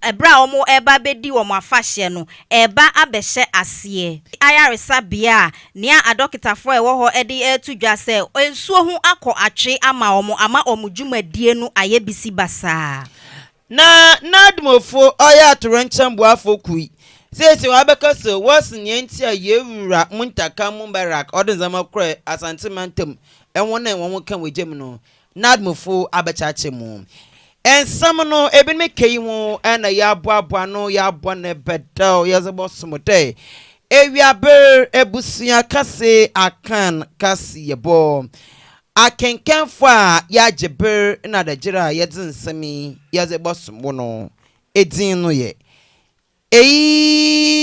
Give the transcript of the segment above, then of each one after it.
ebra omo eba bedi omo afahye no eba abehye asie ayaresa bia nea adokitafo ewo ho ede etudwa se ensuo hu akọ atwe ama omo dwumadie no ayebisi basa na nadmofo oya torencham buafo kui sese wa beka so wasnye ntia yewura muntaka mumbarak odenzama kre asante mantem enwona enwo kan wegem no nadmofo abechache mu ensam no ebin mekei ho na ya boaboa no ya bone bedel yazebo somote ewiaber Abusua kase Akan KA3SE akenkenfo a ya jeber na dajira yedzensemi yazebo somo no edin no ye Eijata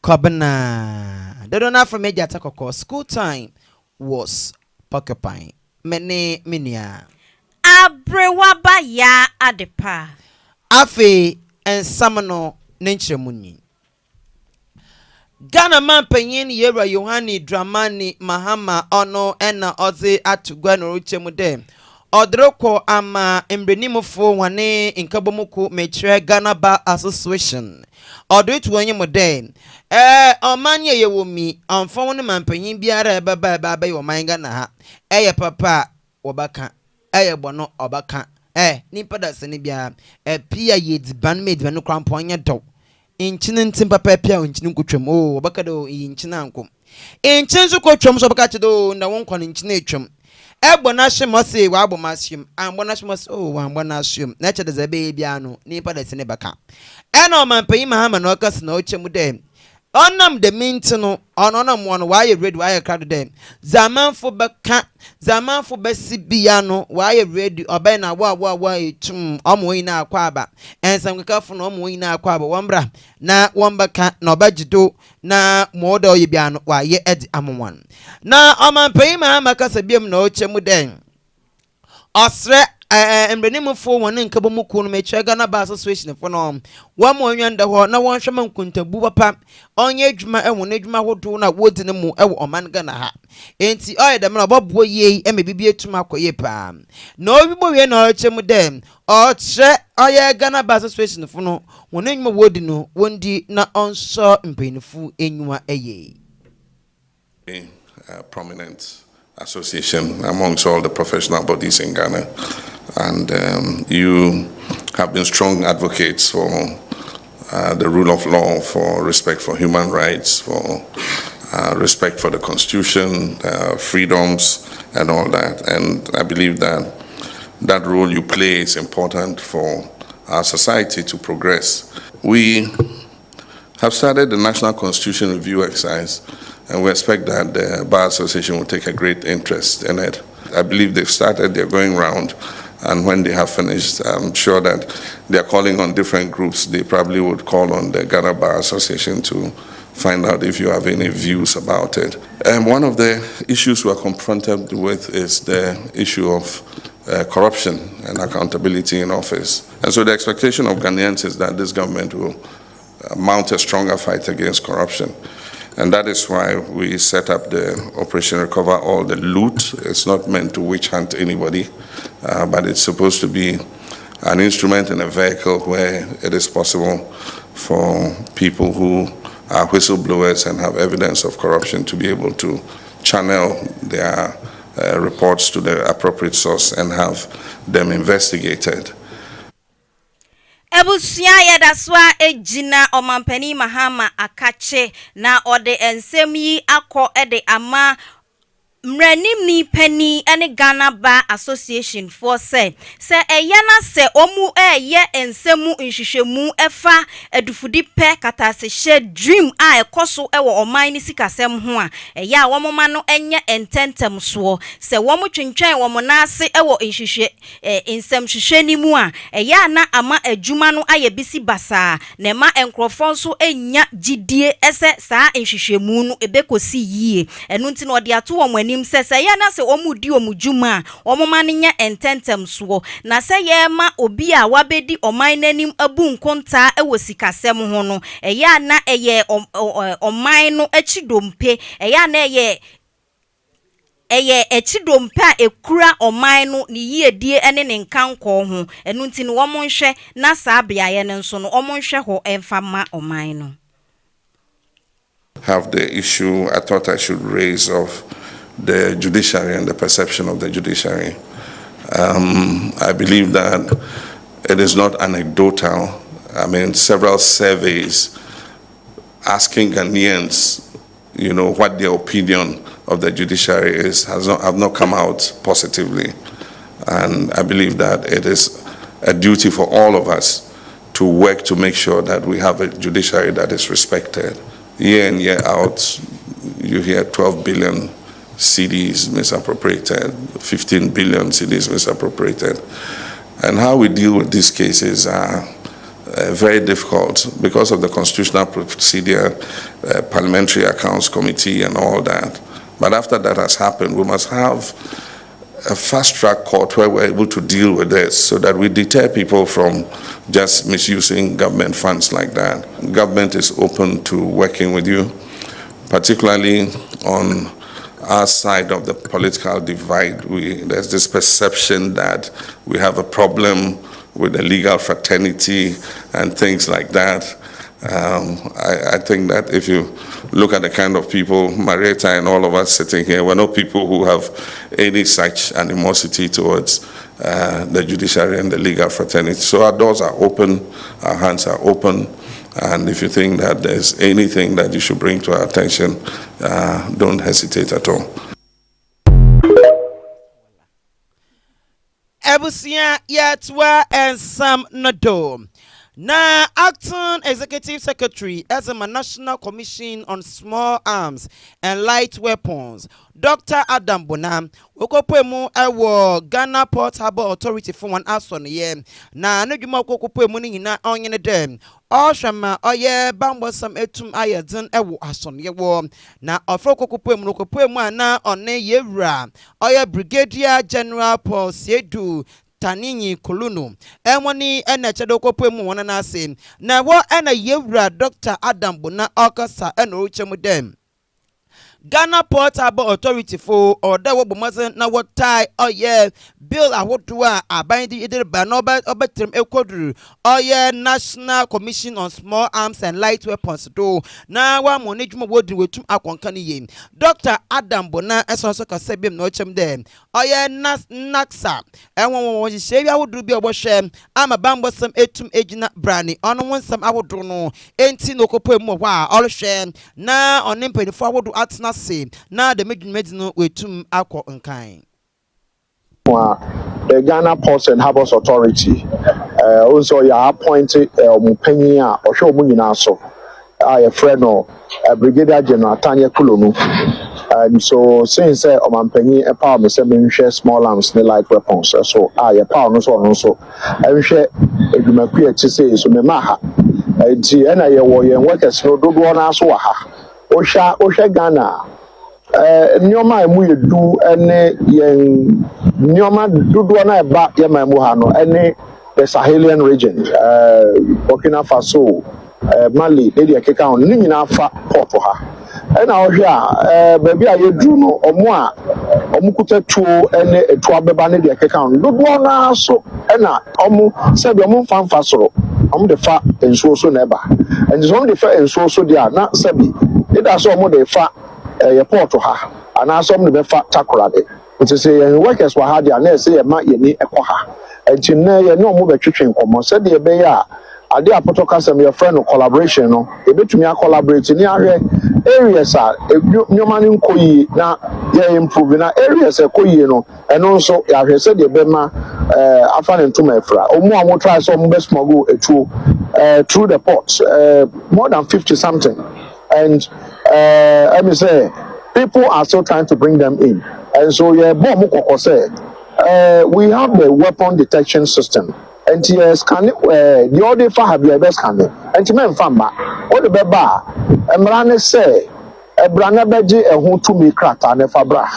Kobana. They don't have from Eijata Koko. School time was porcupine. Mene minia. Abrewaba ya adepa. Afe and Samano Nature Muni. Ghana man penyen yera Yohani Dramani Mahama ono ena oze atugwano ruchemude. Odroko ama embrenimofo wane inkabomuku metre Ghana Bar Association. Odritu wenye mode. Omanye yewomi amfawone man penyen biara baba yomainga na ha. Papa wabaka. Bono obaka. Nipa da sene bia. Pia yediban medibano kramponya do. Inchinin timpa pepia inchinin kutwem obaka do inchina ankom inchin so kotwem so baka do na won kwan inchina etwem ebona hwem se wa abomashyem ambona hwem se wa ambona hwem na che de zabe bia no nipa da sene baka ena o manpanyi mahama na okas na ochem de onam de mintino ononam won wa ye ready wa ye crowd de zamanfo baka zamanfo besi bia no wa ye ready obai na wa etum omo yin akwa aba ensam kakafo no omo yin akwa aba wambra na wombaka na obajido na moda oye bia no wa ye edi amwan na omanpanyi mahama kasa biam na ochem de osre embrenimfo won nkabomuku no metre Ghana Bar Association fo no wa mo nwanda ho na won hwema nkuntabu papa onye adwuma ewo na adwuma hodo na wodi ne mu ewo oman Ghana ha enti oyedem na obobo ye emebibi etum akoye pa na obibo we na ochem dem otre oye Ghana Bar Association fo no won enwuma wodi no wondi na onso mpenifu enwuma eye prominent association amongst all the professional bodies in Ghana, and you have been strong advocates for the rule of law, for respect for human rights, for respect for the constitution, freedoms and all that, and I believe that that role you play is important for our society to progress. We have started the National Constitution Review exercise, and we expect that the Bar Association will take a great interest in it. I believe they've started, they're going round, and when they have finished, I'm sure that they're calling on different groups. They probably would call on the Ghana Bar Association to find out if you have any views about it. And one of the issues we're confronted with is the issue of corruption and accountability in office. And so the expectation of Ghanaians is that this government will mount a stronger fight against corruption. And that is why we set up the Operation Recover All the Loot. It's not meant to witch hunt anybody, but it's supposed to be an instrument and a vehicle where it is possible for people who are whistleblowers and have evidence of corruption to be able to channel their reports to the appropriate source and have them investigated. Abusua yedaswa ejina omampani Mahama akache na ode ensem yi akọ ede ama mranim ni pani ene Ghana Bar Association for se eyana se omu eye ensemu nhwehwemu efa edufudi pe KASE3BO dream a ekoso ewo oman ni sikasem ho a eya womoma no enye ententem so se womo twentwen womo na ase ewo nhwehwe ensem hwehwani mu a eya na ama adwuma no ayebisi basa na ma enkrofon so enya gidie ese saa nhwehwemu no ebekosi yie enu nti no de ato womo se ya na se omudi omujuma omoma ne nya ententem so na se ye ma obi a wabedi oman nanim abu nkonta ewo sikasem ho no eya na eye oman no achidompe eya na eye eye echidompa ekura oman no ni yiedie ene ne nkanko ho enu nti no omonhwe na saa beaye ne nso no omonhwe ho emfama oman no. Have the issue I thought I should raise of the judiciary and the perception of the judiciary. I believe that it is not anecdotal. I mean, several surveys asking Ghanaians, what their opinion of the judiciary is have not come out positively. And I believe that it is a duty for all of us to work to make sure that we have a judiciary that is respected. Year in, year out, you hear 12 billion CDs misappropriated, 15 billion CDs misappropriated. And how we deal with these cases are very difficult because of the constitutional procedure, parliamentary accounts committee and all that. But after that has happened, we must have a fast-track court where we're able to deal with this so that we deter people from just misusing government funds like that. Government is open to working with you, particularly on our side of the political divide. There's this perception that we have a problem with the legal fraternity and things like that. I think that if you look at the kind of people, Marietta and all of us sitting here, we're not people who have any such animosity towards the judiciary and the legal fraternity. So our doors are open, our hands are open, and if you think that there's anything that you should bring to our attention, don't hesitate at all. Abusua yatwa and Sam Nado. Na acting executive secretary as a National Commission on Small Arms and Light Weapons, Dr. Adam Bonam, Okopemu ewo Ghana Port Harbour Authority for one ason ye. Na nejuma okopemu ni na onyene dem. Oshama oye bambosam etum ayedin ewo ason ye wo. Na ofro okopemu na one yewra. Oye Brigadier General Paul Siedu Tanini Kolunu enwani ena chedokopemu wana na ase na wo ena yewra Dr. Adam Bona okasa ena ochemu dem Ghana Port Harbour Authority for order wo bomazen na wotai oye bill ahodoa abandi idere ba no obetrem ekoduru oye National Commission on Small Arms and Light Weapons do na wa monejuma wodi wetum akonkani ye Dr. Adam Bona esonso kasebem na ochem dem oye naksa enwon wo hye ahodoru bi obohwe ama bambosam etum ejina brani ono wonsam ahodoru no enti no kopemu ho a olhwe na onimpenifo ahodoru atna na the medino wetum akọ nkan. The Ghana Ports and Harbours Authority also you appointed Mupenya or show Munina so a friend of Brigadier General Tanya Kulunu. And so since Omanpenny a power me share small arms and light weapons so a power no so and share you create to say so me maha and I workers no do one as waha Osha Ghana Nyoma emu yedu ene yen nyoma dudu na eba yema emu ha no ene the Sahelian region Burkina Faso Mali area keka on ni nyina fa port ha ena ohwe a baby a yedu no omu kutatuo ene etu abeba ne de keka on dudu na so ena omu se be omu fanfa soro omu de fa enso so na eba and so omu de fa enso so dia na sebi ida so omu de fa port ha and some the befa takorade it is say workers were hard and say ma yeni ekoha enti na ye no mo betwetwe nkomo said e be ya ade apoto kasem your friend no collaboration no e betumi a collaborate ni ahwe areas a nyoma ni nkoyi na ye improve na areas ekoyi no eno nso ya hwe said e be ma afa ne ntoma efra omu a mo try so mo be smuggle etuo through the ports more than 50 something and let me say people are still trying to bring them in and so yeah we have the weapon detection system and yes can the order for have your best can and men famba all the beba emrane say ebrana beji ehun to me krata ne fabra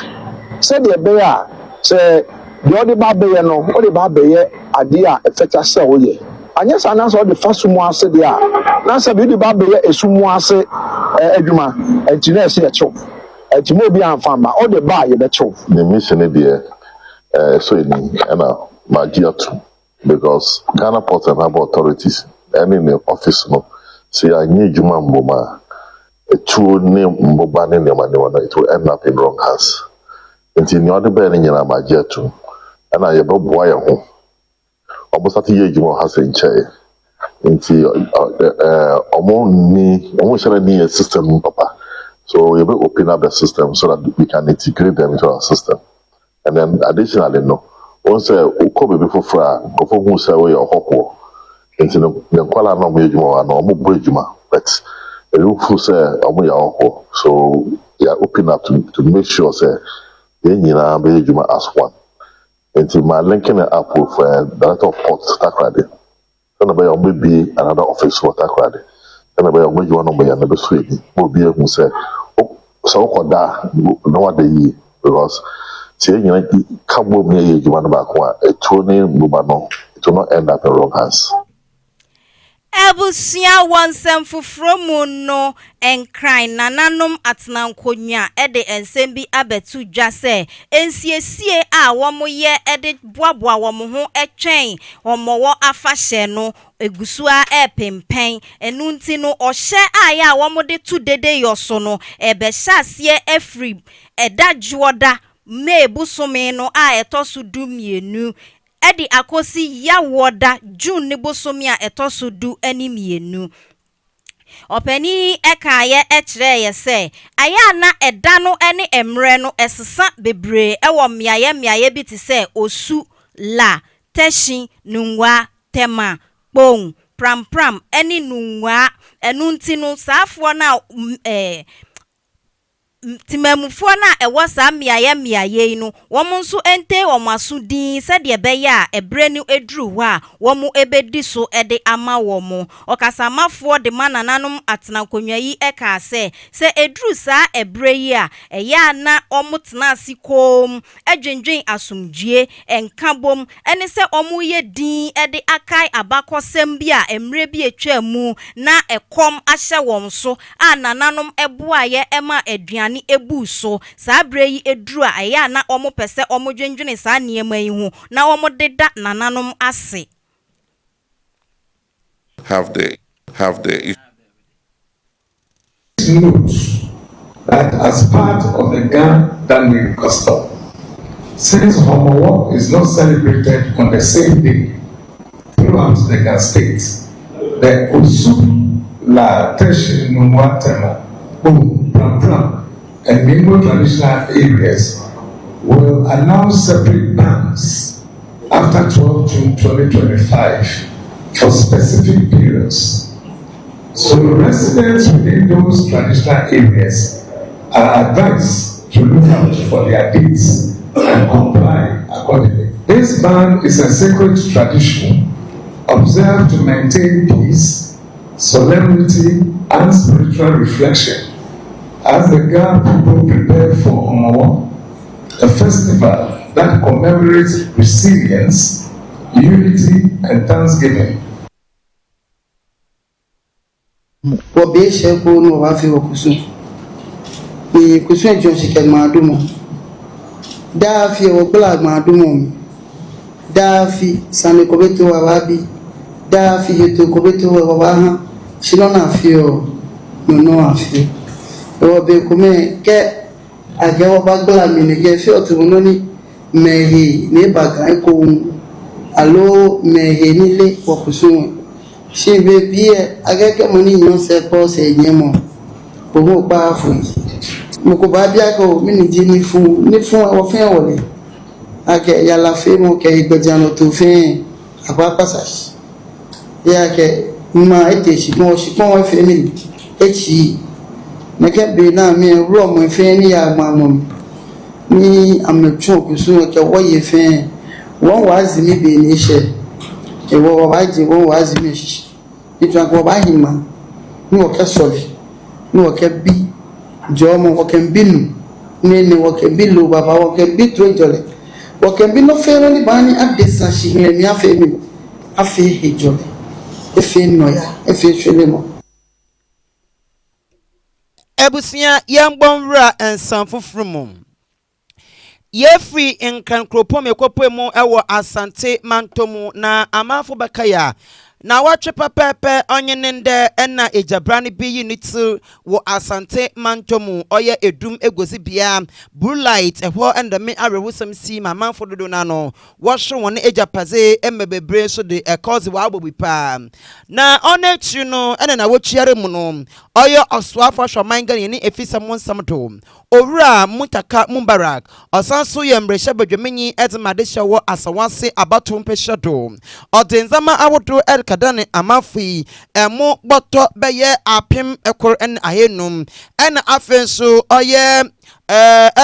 say the beya say the order ba be no all the ba be ade a effecta say oye anya sana so the first one say dia na say be the ba be esumu ase adwuma engineer say echo Timo bi anfamba all the bar you becho. The mission there so in my gear too because Ghana Port and Harbour authorities and in the office no say I need Juma Mboma a true name Mboba name it will end up in wrong hands. Until the other bearing in my gear too and I have a boy at home. Almost at a year Juma has in chair. Until almost need a system papa. So we will open up the system so that we can integrate them into our system. And then additionally, no, once we come before before who say we are hopeful. Until the quality no more no more bridgema, but you who say we are hopeful. So we are open up to make sure say you know bridgema as one. Until my linking it up with director of port Takrade. Then maybe another office for Takrade. Then about maybe one of my never sweet. Will be who say oh so that no what they because say you know come with me you want back one a Tony Bubano it will not end up in wrong hands. Abusua wansem fufuro mu no enkran nananom atena nkonya ede ensem bi abetu dwa se ensiesie a womoye ede boaboa womo ho etwen womowo afahye no egusua epempen enu nti no ohye aya womode tu dede yoso no ebe hyasie afri edadwoda mebusome no a etoso dumienu Edi akosi ya woda June ni bosomi a etoso du enimienu. Openi ekaye echre ye se aya na eda no ene emre no esesa bebre ewo miaye bi ti se osu la teshi nunwa tema pon pram ene nunwa enu nti no saafo na timamufo na ewo sa miaye no womo nso ente womaso din se de beye a ebre ni edru ho a womo ebedi so ede ama womo okasamafo de manananom atena konwa yi eka se edru sa ebre yi a eya na omo tena asikom edwendwen asomdwie enkabom ene se omo ye din ede akai abakosem bi a emre bi etwa mu na ekom ahye won so a nananom eboaye ema aduane ebu so sabre yi edru a aya na omo pese omo dwendwene sa niema yi hu na omo deda nananom ase have the note that as part of the Ghana custom, since Homowo is not celebrated on the same day throughout the Ghana states, the Osu La Teshi Numwatema Pram and Mingo traditional areas will announce separate bans after 12 June 2025 for specific periods. So residents within those traditional areas are advised to look out for their dates and comply accordingly. This ban is a sacred tradition observed to maintain peace, solemnity, and spiritual reflection as the Ghana people prepare for Omowo, a festival that commemorates resilience, unity, and thanksgiving. Obe sheko no wafi okusu. Ni kusu ejo shike madumo. Dafi obla madumo. Dafi sane kobeto wababi. Dafi yeto kobeto wabaha. Shilona afio no afio. Obe kume ke agawo bagla mi ne ge fi otuno ni mehi ne baga ko alo mehi nile okusu. She be be agake money no se pose nyemo owo pa fu mo ko ba bia ko mi ni ji ni fun awo fen wole ake ya la fe mo ke igbejano to fen apa passage ya ke ma ete shi mo fe mi echi na ke be na mi ro mo fe ni ya ma mo ni amecho ku so ke wo ye fen won wa zi mi be ni se ewo wa ba ji won wa zi mi shi itwa ba hima ni o ke soli ni o ke bi jomo o ke binu ni o ke bilu baba o ke bi trojole o ke bi no fero ni bani adesa shi mi afi mi afi hejole efi no ya efi shele mo Abusua yambonra ensanfofrumu Yefri nkankropo mekopo mu ewo asante mantomu na amafo bakaya na watwe pepepe onye nende ena ejabrani bi unit wo asante mantomu oye edum egosi bia blue light eho enda me arewusam si mamanfo dodo na no wosho won ejapaze embebebre so de cause wa abobipa na onechi no ena na wochiare mu no oye oswafo hwaman gani ni efisa monsamto owura mutaka mumbarak osanso yembrehye badwamenyi ezmade hyewo asawase abato mpehyedo odenzama awodo kadane amafi emo boto beye apim ekor en ahenum en afenso oye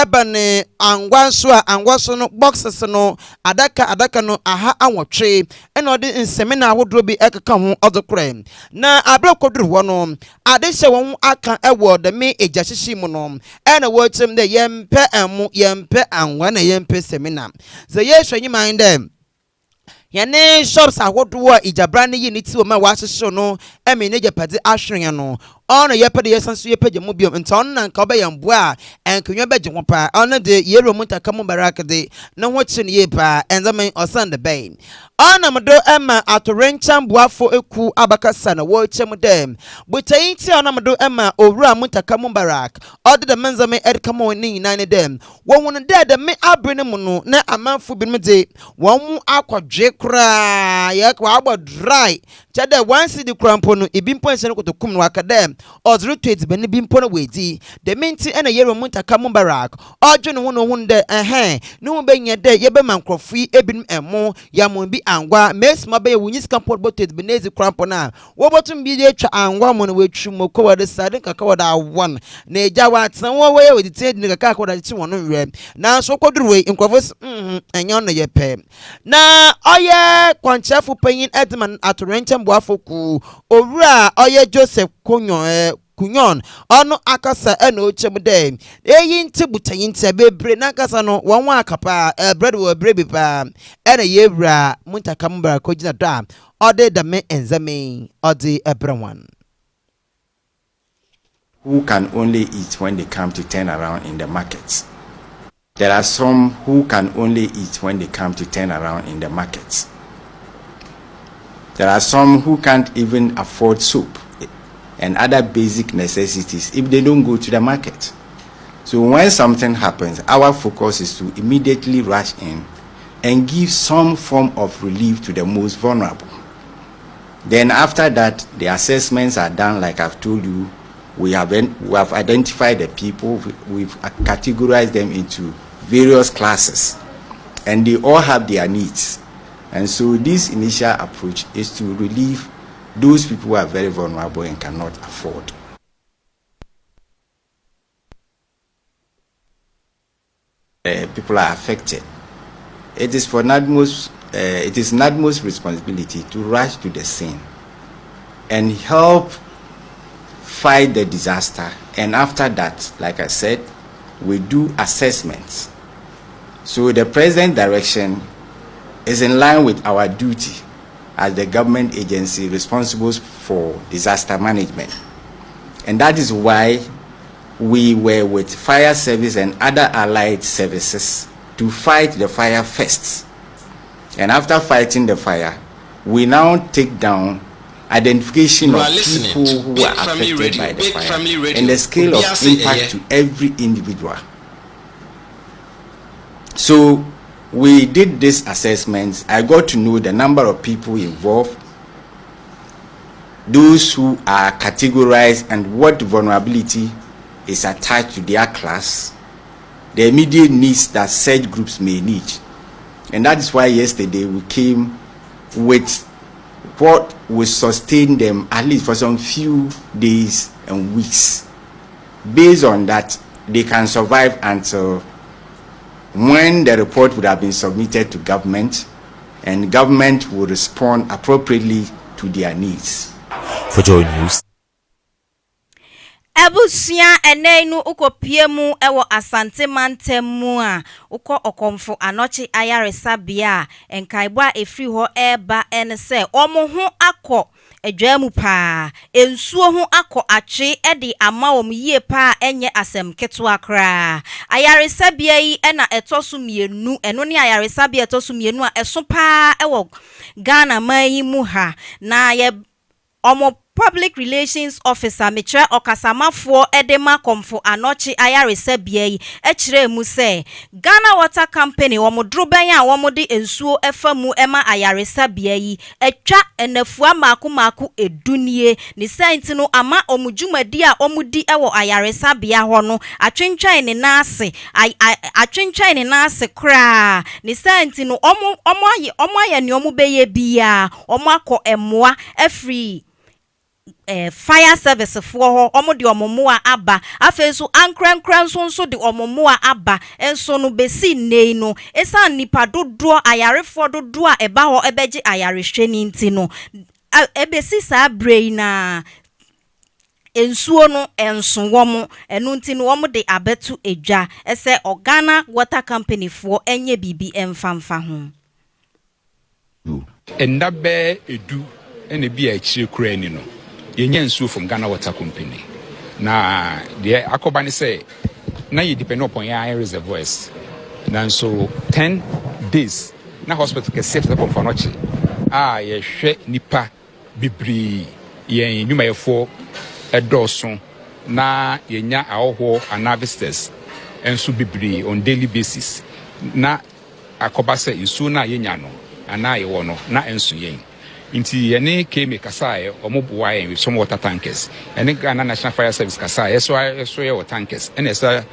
ebane angwanso no boxes no adaka no aha awotwe en odi nsemina awodo bi ekeka ho odokore na abrekoduru wo no adehye won aka ewo de me ejahyeshi mu no en wochim de yempe angwa na yempe semina ze yehwanyi mind yane shops ahodo a ijabrane yi niti o ma wahyehyɛ no eme ne japade ahwere no ono yepede yesanso yepeje mu biom nton na nka obeyambo a enkenwa beje ho pa ono de yero mutaka mu barakade na ho chi ne yepa enzamen osande bain ono mdo ema atorenchan buafo eku abakasa na wo chem dem butain ti ono mdo ema owura mutaka mu barak ode de menzamen edkamo ni nyina ne dem wo hu de me abrene mu no na amanfo bi de wo mu akodwe kra ya kwa agba dry chade once the crampo no ebimpo ense ko to kum no akadem ozru tweet beni bimpo no wedi de minti ena yero mutaka mu barak ojo no hu de ne hu benya de ye be mankrofui ebinum emo ya mo bi angwa mesma be wunyis camport botet benezi crampo na wo botum bi de atwa angwa mo no wetwu mo ko wade sade kaka wada awon na eja wa atena wo we wedi te de kaka wada chi wono we na so koduru we nkrofos enyo no ye pe na oye kwanchafu panyin edman atorencha mboafoku owura oye Joseph kunyon ono akasa ena ochem de eyi nti butayin nti bebre na akasa no wonwa akapa bread wo brebi pa ena yewura muntaka mbara kogina da ode da me enzame ode ebrewan. Who can only eat when they come to turn around in the markets. There are some who can only eat when they come to turn around in the markets. There are some who can't even afford soap and other basic necessities if they don't go to the market. So when something happens, our focus is to immediately rush in and give some form of relief to the most vulnerable. Then after that, the assessments are done like I've told you. We have identified the people, we've categorized them into various classes, and they all have their needs. And so this initial approach is to relieve those people who are very vulnerable and cannot afford. People are affected. It is NADMO's responsibility to rush to the scene and help fight the disaster. And after that, like I said, we do assessments. So the present direction is in line with our duty as the government agency responsible for disaster management. And that is why we were with fire service and other allied services to fight the fire first. And after fighting the fire, we now take down identification of people who are affected by the fire and the scale of impact to every individual. So we did this assessment. I got to know the number of people involved, those who are categorized and what vulnerability is attached to their class, the immediate needs that such groups may need. And that is why yesterday we came with what will sustain them at least for some few days and weeks. Based on that, they can survive until when the report would have been submitted to government, and government will respond appropriately to their needs. For Joy News. Abusua enenu ukopiemu ewo asante mantemu a uko okomfo anochi ayaresa bia enkaibwa efri ho eba ense omo ho akọ edwamu pa ensuo ho akọ ache ede ama wom yie pa enye asem ketwa kra ayaresabia yi na etoso mienu eno ne ayaresabia etoso mienu a eso pa ewo Ghana man yi mu ha na ye omo Public Relations Officer Mitra Okasamafo Edema Komfo Anochi ayaresabia yi ekire mu se Ghana Water Company womodroban a womode ensuo efamu ema ayaresabia yi etwa enafua maku edunie ni senti no ama omudwumadi a omudi ewo ayaresabia ho no atwentwan ne nase atwentwan ne nase kra ni senti no omo aye ne omo beye bia omo akọ emoa afri fire service for ho omo de omomoa aba afenso ankrankran so de omomoa aba enso no besi nei no esa nipa dodo ayarefo dodo a eba ho ebeje ayarehwe ni nti no ebesi sa brain na ensuo no enso womo enu nti no womo de abetu edwa ese Ghana Water Company for enye bibi emfamfa ho endabe edu ene bi a chire kura ni no yenye nsuo from Ghana Water Company na de akoba ne say na ye depend upon your reservoirs na so 10 days na hospital ke safe the for noche ye hwe nipa bibri yen nyumayefo edoso na yenya awoho anavisters enso bibri on daily basis na akoba say nsuo na yenya no ana ye wo no na enso yen inti yene keme kasaye omoboa yen with some water tankers ene Ghana National Fire Service kasaye so ye water tankers ene esa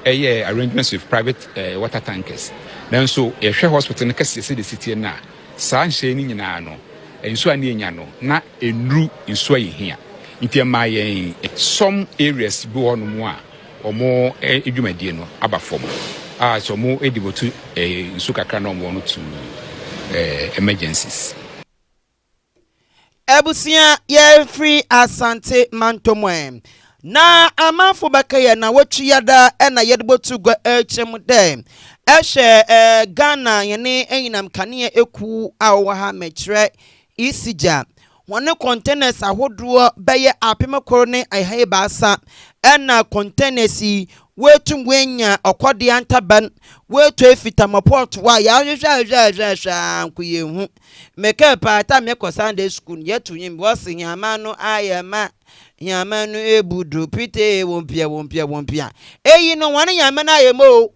arrangements with private water tankers then so ye hwe hospital ne kase se the city na sa nhye ni nyina no enso ani enya no na enru enso ayi hia inti ma yen some areas bi wono mu a omo edwumadie no aba fom so mo edibotu enso kakra no mo no to emergencies. Abusua ye free asante mantomwe na amanfo bakaye na watu yada na yedebotu gwa echemde ehye Ghana yene enyinam kane eku awo ha mekire isija wone containers ahodo beye apemekoro ne ahaye baasa na containers wetum wenya okode antaban wetu efita maport wa ya hwehwehwehwehwa nkuyehu meke pata meko Sunday school yetu nyim bosi nyama no ayema nyama no ebudu pite wompia eyi no wane nyama na ayemo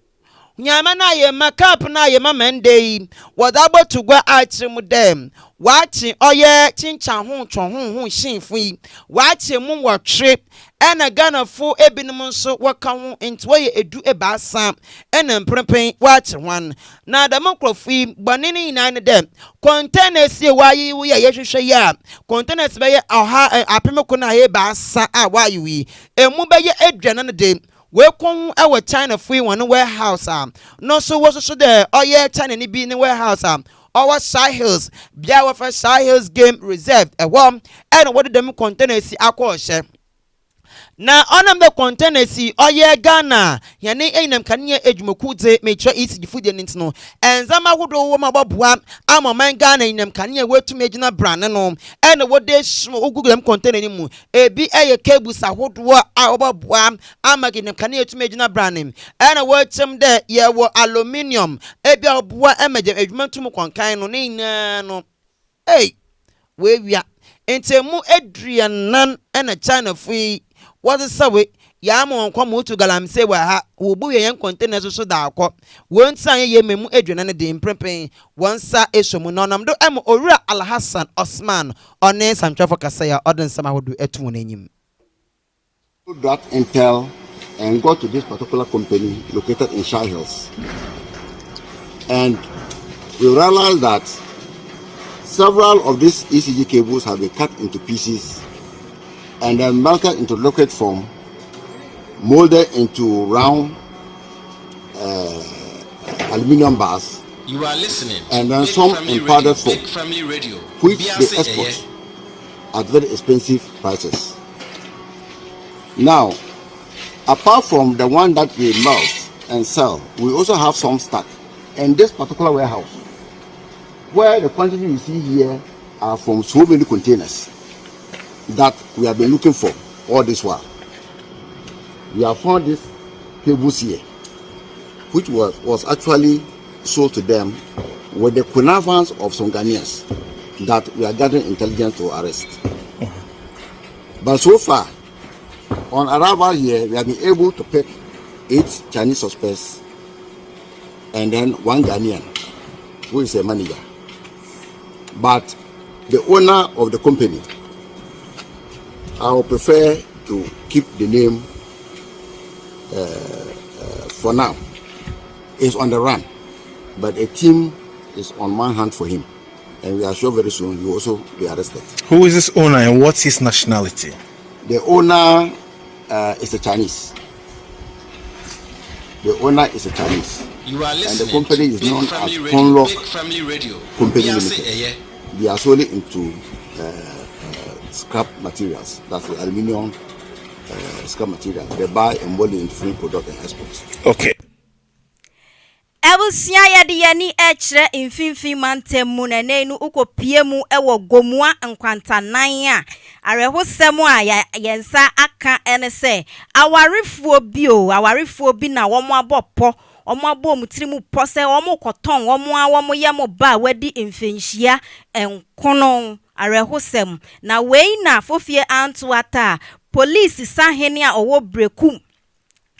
nyama na ayema cap na ayema Monday wadabo tugwa achim dem wachi oye chincha ho twon shinfu yi wachi mu wotwe ena Ghana fo ebinim nso waka ho enti woye edu ebaasa ena mprempen wachi hwan na da mokrofi gbanene nyina ne dem containers ye wayi wo ye hwehwe ya containers be ye oha apemeko na ye baasa a wayi wi emu be ye edwana ne dem we kon ewe China free one warehouse no so wo so there oye China ni bi ni warehouse our Shy Hills bia wa for Shy Hills game reserved and what them containers akoshe na onam the containers oye Ghana yane enam kanye edwumakuze mecho isi food and no enzama hodo wo maboboa amaman Ghana enam kanye wetum agina brand no and what they google them container ni mu ebi eye cables ahodo a oboboa amaginam kanye wetum agina brand and wetum there ye wo aluminium ebi oboa emaje edwumatum konkan no na no hey we wia entemu edrianan and a China free what is away yamo nkwamo to galamse wa ha obu ye containers so da akọ won san ye memu edwana ne de mprempen wonsa esomu nonam do em Owura Alhassan Osman one samtwafo kasaya odin sama hodo etu n'enyim that intel and got to this particular company located in Shy Hills, and we realized that several of these ECG cables have been cut into pieces and then melted into liquid form, molded into round aluminum bars. You are listening. And then some in powder form, which they export at very expensive prices. Now, apart from the one that we melt and sell, we also have some stock in this particular warehouse, where the quantity you see here are from so many containers. that we have been looking for all this while. We have found these cables here, which was actually sold to them with the connivance of some Ghanaians that we are gathering intelligence to arrest. But so far, on arrival here, we have been able to pick 8 Chinese suspects and then 1 Ghanaian, who is a manager. But the owner of the company, I would prefer to keep the name for now. Is on the run, but a team is on one hand for him, and we are sure very soon he will also be arrested. Who is this owner and what's his nationality? The owner is a Chinese. The owner is a Chinese. You are and the company is known as Conlock Company Limited. They are solely into scrap materials. That's the aluminium scrap material. They buy and mold into free product and export. Okay. Abusua yadi yani echre infinfi mantemu na nenu uko piemu ewo gomua nkwanta nan a arehosemu a yensa aka ene se awarifuo bi na womo aboppo omo abo mutiri mu pose omo koton womo yemo ba wadi mfenhia enkono arehosem na wei na fofie antuata police sahene a owo brekum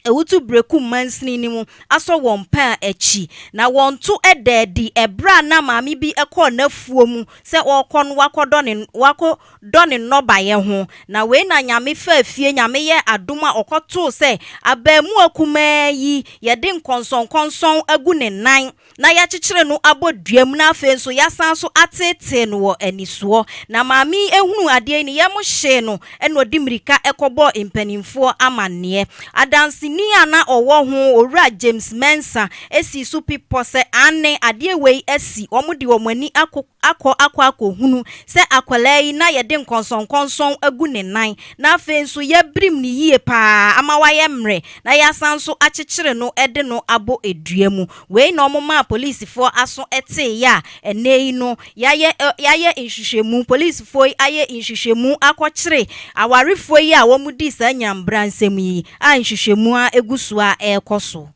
ewutu brekum mansini ni mu aso won pa echi na won to ededi ebra na maami bi ekọ nafuo mu se okọ no wako doni noba ye ho na we na nyame fa afie nyame ye adoma okoto se abamu akuma yi ye de nkonson agu ne nan na ya chichire no aboduam na afen so yasan so atete no wo anisuo na maami ehunu ade ni ye mo hye no eno dimirika ekobo impanimfo amanne adansi ni ana owo ho owura James Mensa esi supi pose ane ade wei esi omudi omani akọ hunu se akwala yi na ye de nkonson agu ne nan na afen so ye brim ni yie pa ama waye mre na yasan so achichire no ede no abo eduamu wei na omoma police fo aso ete ya enei no yaye nhwehwemu police fo aye nhwehwemu akochire awarefo yi a womudi sa nyambra nsem yi a nhwehwemu a egusua ekoso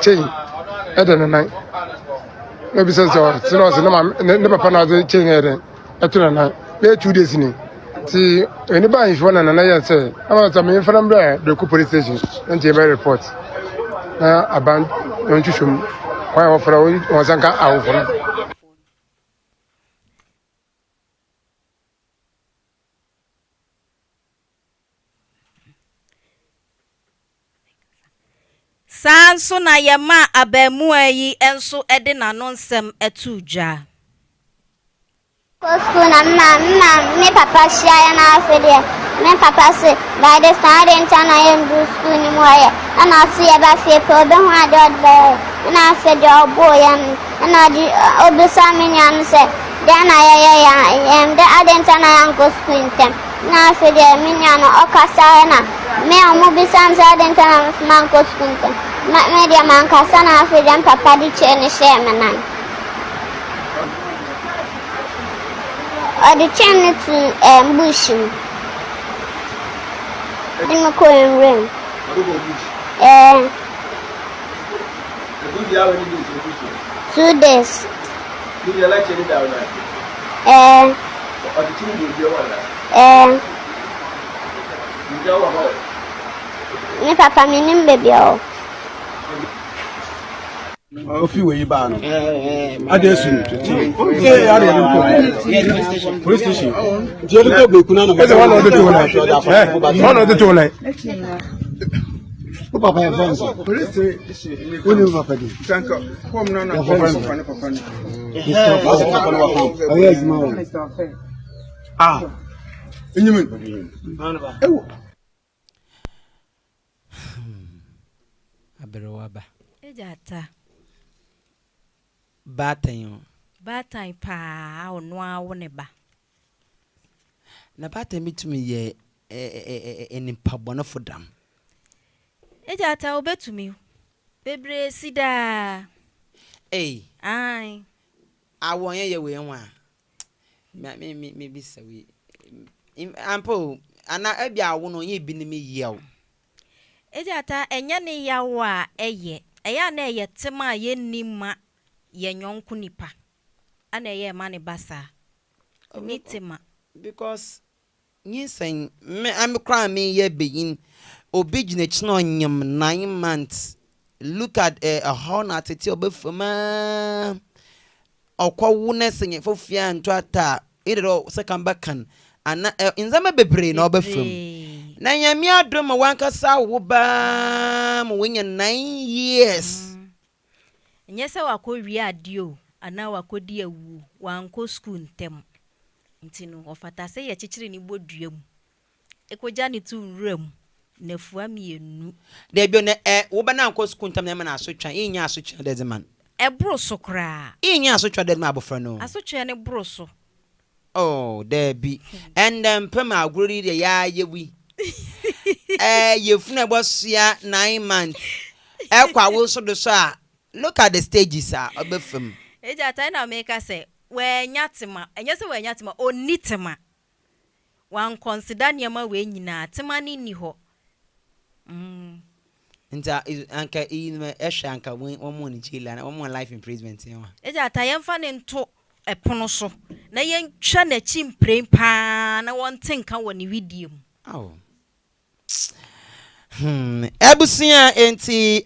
chain eden nan maybe say so ne papa na the chain eden etuna nan na 2 days ni ti anybody if one na ya say am say me from the police station and the report na aban onchushum why offer won sanka awofo sanso na yema abamu ayi enso ede nanonsem etuja School na me papa share na afede me papa say by the time na yem do school ni moye ana see e ba fe pe obe hu ade be na afede obo yam na di obusa me nyan say then I am the adentana yanko school tem na afede me nyan okasa na me omubisa nza adentana manko school tem me dia manka sana afede papa di chene share me nan the chain to bush. In the coin ring. 2 days. Me papa me nim baby o. Ofi we ba no adesu police station je lo go kuna no one of the two like o papa e fon so police woni papa di tanka kom na na papa ni enyimen ewo aberewaba ejata Batan pa ono awo ne ba. Na batan mitumi ye enimpabona fodam. Ejata obetumi. Bebre sida. Ai. Ai. Awon ye we nwa. Maybe so we ample ana ebia wo no ye bi ni me yaw Ejata enya ne yawo a eya na eye tema ye nima ye nyonku nipa ana eye ma ne basa ni tema because nyisen me am kra me ye beyin obi gina chino nyam 9 months look at a horn atete obefama okwawu na senye fofia ntwata idero second bakan ana inzama bebre na obefam na nyame adom wankasa wo ba mo wenya 9 years nyese wakowi adio ana wakodi awu wanko school ntem ntino ofata se ye chichiri ni boduam ekoja ni tu nwram na fua mienu de bio ne wo ba na anko school ntem na na asotwa inya asotwa de man broso kra inya asotwa de ma abofra no asotwa ne broso oh there be and pema agurori de ya yewi ye funa bosia 9 months kwa wo so do so a look at the stages obefam eja tai na make say we nyatima enye se we nyatima onitima wan consider niam we nyina tema ni ho nta anka in anka wo ni chila na wo life imprisonment ya eja tai emfa ne nto epono so na yen twa na chimprem pa na won tenka woni video mu Abusua enti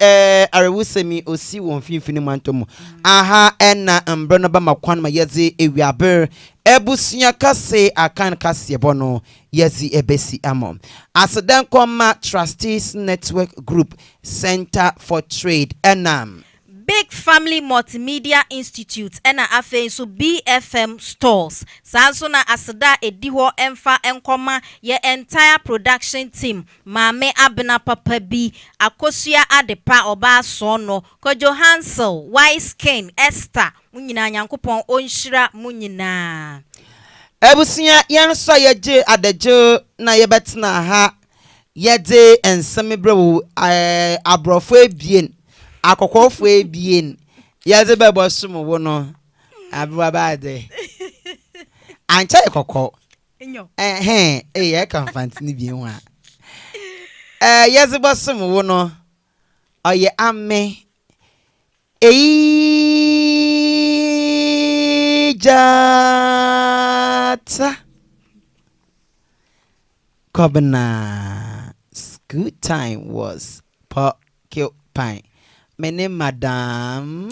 arewusemi osi won finfini mantomo aha ena mbrono ba makwan ma yezi ewiaber Abusua kase akan KASE3BO no yezi ebesi amom asedan koma trustees network group center for trade enam Big Family Multimedia Institute ena afen so BFM stores sanso na aseda ediho emfa enkoma ye entire production team Mame Abena Papa bi Akosua Adepa Oba Sono Kojo Hansel Wise Ken Esther munyina nyankopon onhyira munyina Abusua yanso yeje adejo na yebetna ha yede ensemebrewo abrofo ebien akokofo ebien yaze bebo sumo wo no abua baade ancha ekoko enyo ye kan fantini bien wa yaze bosumo wo no oye ame jata Kobna good time was porcupine mene madam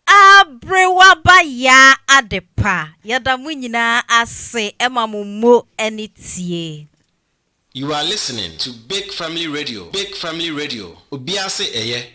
Abrewaba ya adepa yada munyina ase emamumo enitie. You are listening to Big Family Radio. Big Family Radio. Obiase eye.